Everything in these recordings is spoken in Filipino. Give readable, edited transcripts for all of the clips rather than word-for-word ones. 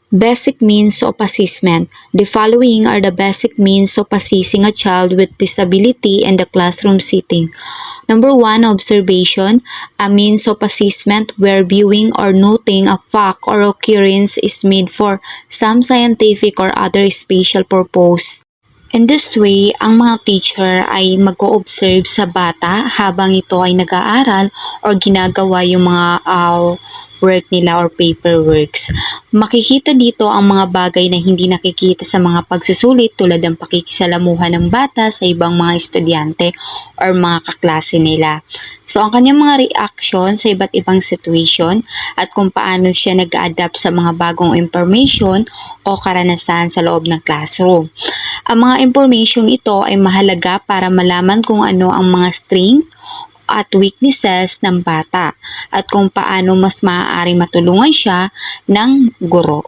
Basic means of assessment. The following are the basic means of assessing a child with disability in the classroom setting. Number 1, observation, a means of assessment where viewing or noting a fact or occurrence is made for some scientific or other special purpose. In this way, ang mga teacher ay mag-o-observe sa bata habang ito ay nag-aaral or ginagawa yung mga work nila or paperworks. Makikita dito ang mga bagay na hindi nakikita sa mga pagsusulit tulad ng pakikisalamuhan ng bata sa ibang mga estudyante or mga kaklase nila. So, ang kanyang mga reaction sa iba't ibang situation at kung paano siya nag-adapt sa mga bagong information o karanasan sa loob ng classroom. Ang mga information ito ay mahalaga para malaman kung ano ang mga strength at weaknesses ng bata at kung paano mas maaaring matulungan siya ng guro.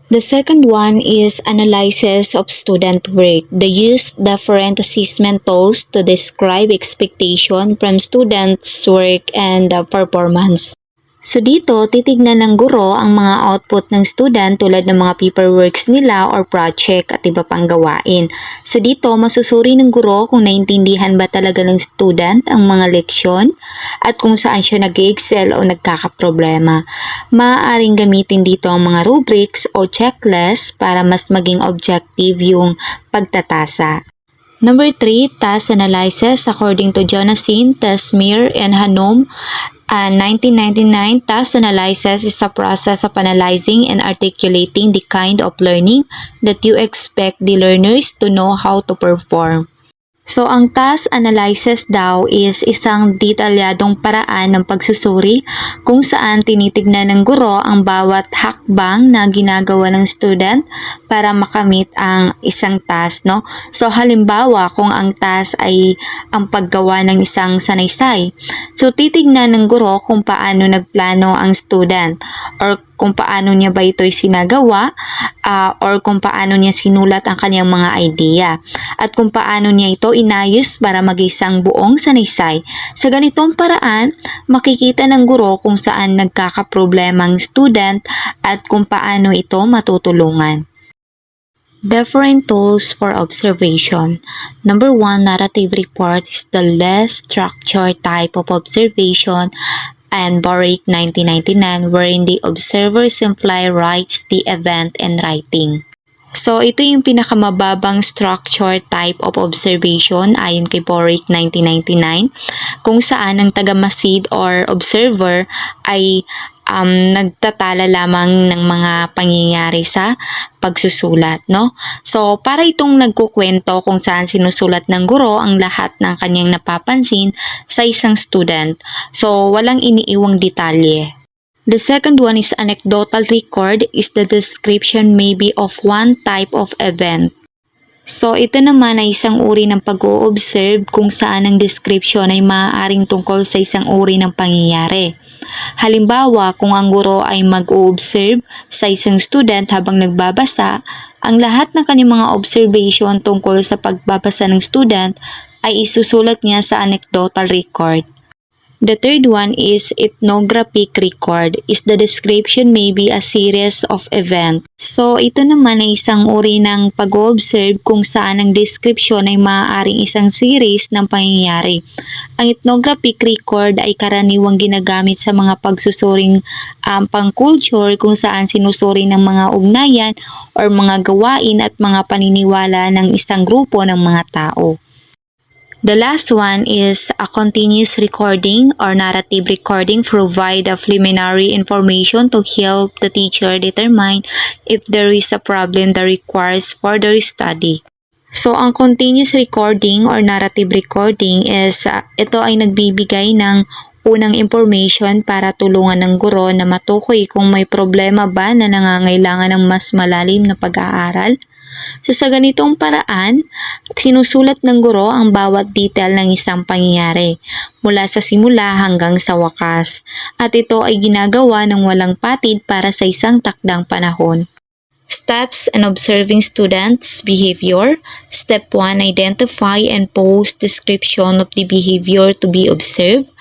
The second one is analysis of student work. They use different assessment tools to describe expectation from students' work and performance. So dito, titignan ng guro ang mga output ng student tulad ng mga paperworks nila or project at iba pang gawain. So dito, masusuri ng guro kung naintindihan ba talaga ng student ang mga leksyon at kung saan siya nag-excel o nagkakaproblema. Maaaring gamitin dito ang mga rubrics o checklist para mas maging objective yung pagtatasa. Number 3, task analysis. According to Jonasin, Tesmir, and Hanom, 1999, task analysis is a process of analyzing and articulating the kind of learning that you expect the learners to know how to perform. So, ang task analysis daw is isang detalyadong paraan ng pagsusuri kung saan tinitignan ng guro ang bawat hakbang na ginagawa ng student para makamit ang isang task, no? So, halimbawa, kung ang task ay ang paggawa ng isang sanaysay, so titignan ng guro kung paano nagplano ang student or kung paano niya ba ito'y sinagawa or kung paano niya sinulat ang kanyang mga idea at kung paano niya ito inayos para mag-isang buong sanaysay. Sa ganitong paraan, makikita ng guro kung saan nagkakaproblema ang student at kung paano ito matutulungan. Different tools for observation. Number 1, narrative report is the less structured type of observation and Boric 1999 wherein the observer simply writes the event in writing. So, ito yung pinakamababang structure type of observation ayon kay Boric 1999 kung saan ang tagamasid or observer ay nagtatala lamang ng mga pangyayari sa pagsusulat, no? So, para itong nagkukwento kung saan sinusulat ng guro ang lahat ng kanyang napapansin sa isang student. So, walang iniiwang detalye. The second one is anecdotal record is the description maybe of one type of event. So, ito naman ay isang uri ng pag-o-observe kung saan ang description ay maaaring tungkol sa isang uri ng pangyayari. Halimbawa, kung ang guro ay mag-o-observe sa isang student habang nagbabasa, ang lahat ng kanyang mga observation tungkol sa pagbabasa ng student ay isusulat niya sa anecdotal record. The third one is ethnographic record is the description may be a series of events. So, ito naman ay isang uri ng pag-observe kung saan ang description ay maaaring isang series ng pangyayari. Ang ethnographic record ay karaniwang ginagamit sa mga pagsusuring pang-culture kung saan sinusuri ng mga ugnayan or mga gawain at mga paniniwala ng isang grupo ng mga tao. The last one is a continuous recording or narrative recording provide a preliminary information to help the teacher determine if there is a problem that requires further study. So, ang continuous recording or narrative recording is ito ay nagbibigay ng unang information para tulungan ng guro na matukoy kung may problema ba na nangangailangan ng mas malalim na pag-aaral. So, sa ganitong paraan, sinusulat ng guro ang bawat detail ng isang pangyayari mula sa simula hanggang sa wakas at ito ay ginagawa ng walang patid para sa isang takdang panahon. Steps in observing students' behavior. Step 1, identify and post description of the behavior to be observed.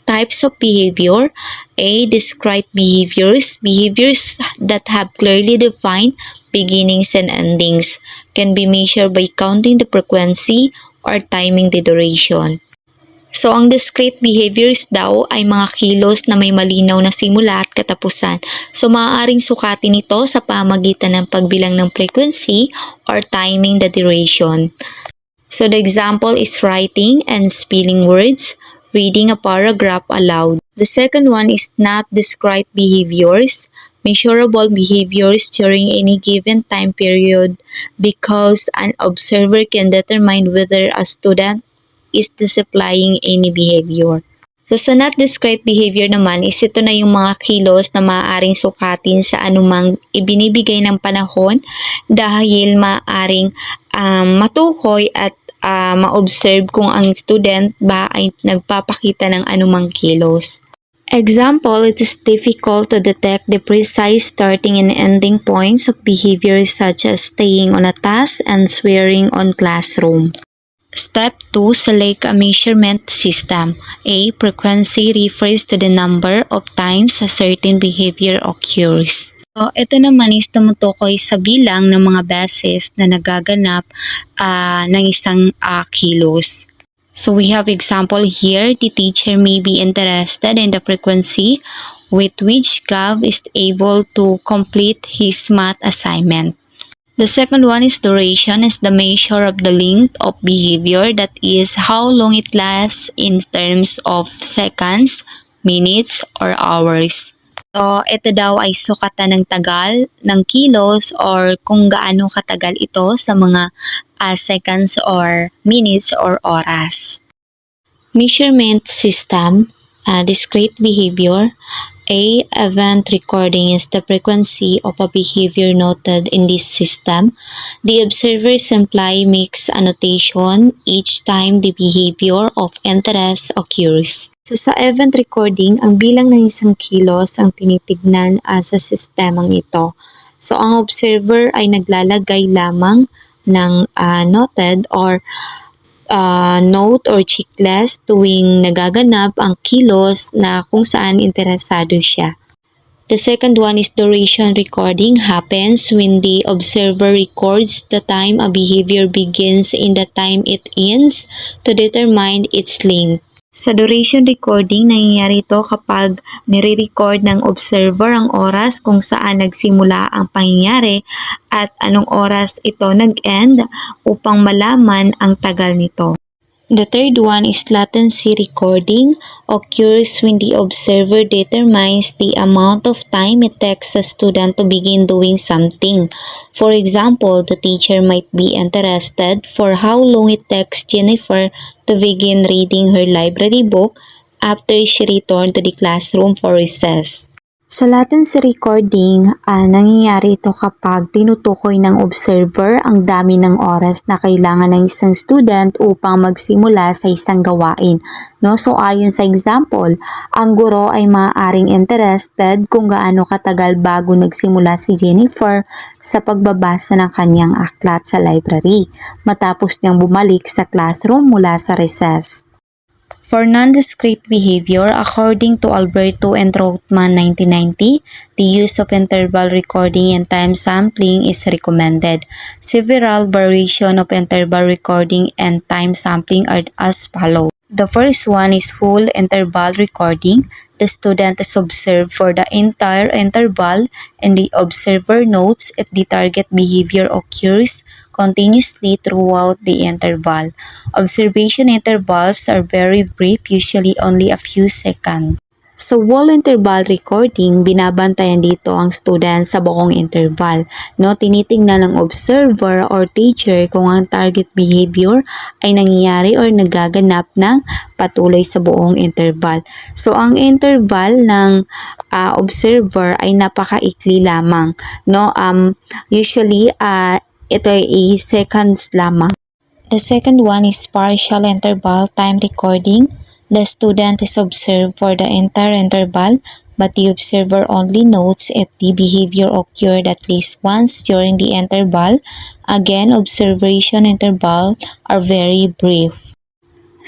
types of behavior. A. Discrete behaviors. Behaviors that have clearly defined beginnings and endings can be measured by counting the frequency or timing the duration. So, ang discrete behaviors daw ay mga kilos na may malinaw na simula at katapusan. So, maaaring sukatin ito sa pamagitan ng pagbilang ng frequency or timing the duration. So, the example is writing and spelling words, reading a paragraph aloud. The second one is not discrete behaviors, measurable behaviors during any given time period because an observer can determine whether a student is displaying any behavior. So, sa not discrete behavior naman is ito na yung mga kilos na maaaring sukatin sa anumang ibinibigay ng panahon dahil maaaring matukoy at ma-observe kung ang student ba ay nagpapakita ng anumang kilos. Example, it is difficult to detect the precise starting and ending points of behaviors such as staying on a task and swearing on classroom. Step 2. Select a measurement system. A. Frequency refers to the number of times a certain behavior occurs. So, ito naman is tumutukoy sa bilang ng mga beses na nagaganap ng isang kilos. So, we have example here. The teacher may be interested in the frequency with which Gav is able to complete his math assignment. The second one is duration is the measure of the length of behavior, that is how long it lasts in terms of seconds, minutes, or hours. So, ito daw ay sukatan ng tagal ng kilos or kung gaano katagal ito sa mga seconds or minutes or oras. Measurement system, discrete behavior. A. Event recording is the frequency of a behavior noted in this system. The observer simply makes a notation each time the behavior of interest occurs. So, sa event recording, ang bilang ng isang kilos ang tinitignan sa sistemang ito. So, ang observer ay naglalagay lamang ng noted or note or checklist tuwing nagaganap ang kilos na kung saan interesado siya. The second one is duration recording happens when the observer records the time a behavior begins and the time it ends to determine its length. Sa duration recording, nangyayari ito kapag nire-record ng observer ang oras kung saan nagsimula ang pangyayari at anong oras ito nag-end upang malaman ang tagal nito. The third one is latency recording occurs when the observer determines the amount of time it takes a student to begin doing something. For example, the teacher might be interested for how long it takes Jennifer to begin reading her library book after she returned to the classroom for recess. Sa latency recording, nangyayari ito kapag tinutukoy ng observer ang dami ng oras na kailangan ng isang student upang magsimula sa isang gawain. No? So ayon sa example, ang guro ay maaaring interested kung gaano katagal bago nagsimula si Jennifer sa pagbabasa ng kanyang aklat sa library matapos niyang bumalik sa classroom mula sa recess. For non-discrete behavior, according to Alberto and Rothman 1990, the use of interval recording and time sampling is recommended. Several variations of interval recording and time sampling are as follows. The first one is full interval recording. The student is observed for the entire interval and the observer notes if the target behavior occurs continuously throughout the interval. Observation intervals are very brief, usually only a few seconds. Sa whole interval recording, binabantayan dito ang student sa buong interval. No, tinitingnan ng observer or teacher kung ang target behavior ay nangyayari or nagaganap ng patuloy sa buong interval. So, ang interval ng observer ay napakaikli lamang. No, usually ito ay seconds lamang. The second one is partial interval time recording. The student is observed for the entire interval, but the observer only notes if the behavior occurred at least once during the interval. Again, observation intervals are very brief.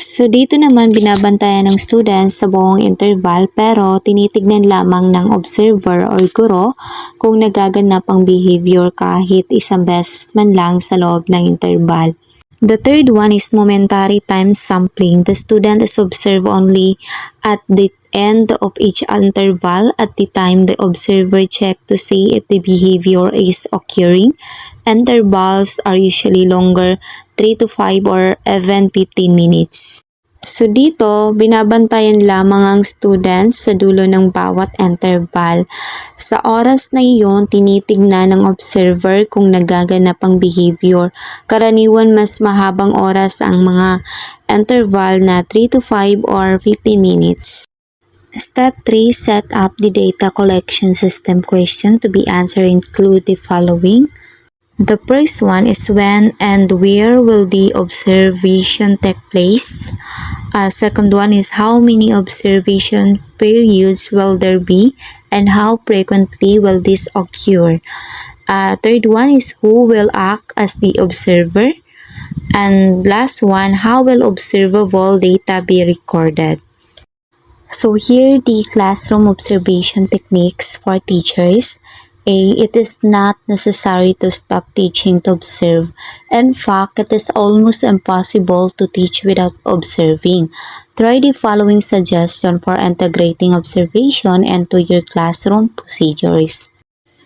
So dito naman binabantayan ng students sa buong interval pero tinitignan lamang ng observer or guro kung nagaganap ang behavior kahit isang beses man lang sa loob ng interval. The third one is momentary time sampling. The student is observed only at the end of each interval at the time the observer check to see if the behavior is occurring. Intervals are usually longer, 3 to 5 or even 15 minutes. So dito, binabantayan lamang ang students sa dulo ng bawat interval. Sa oras na iyon, tinitignan ng observer kung nagaganap ang behavior. Karaniwan mas mahabang oras ang mga interval na 3 to 5 or 15 minutes. Step 3, set up the data collection system. Question to be answered include the following. The first one is when and where will the observation take place? Second one is how many observation periods will there be and how frequently will this occur? Third one is who will act as the observer? And last one, how will observable data be recorded? So here the classroom observation techniques for teachers. A. It is not necessary to stop teaching to observe. In fact, it is almost impossible to teach without observing. Try the following suggestion for integrating observation into your classroom procedures.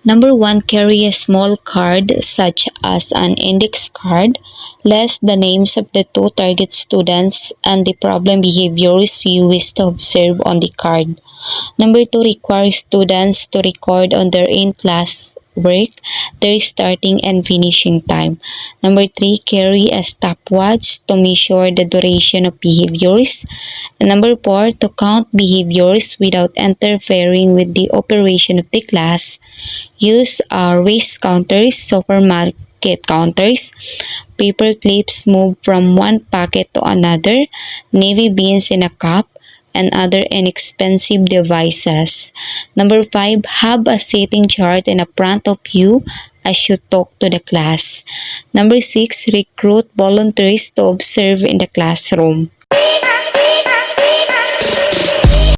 Number 1, carry a small card such as an index card. List the names of the 2 target students and the problem behaviors you wish to observe on the card. Number 2, require students to record on their in-class work, their starting and finishing time. Number 3, carry a stopwatch to measure the duration of behaviors. And number 4, to count behaviors without interfering with the operation of the class. Use waste counters, supermarket counters, paper clips moved from one pocket to another, navy beans in a cup, and other inexpensive devices. Number 5, have a seating chart in front of you as you talk to the class. Number 6, recruit volunteers to observe in the classroom.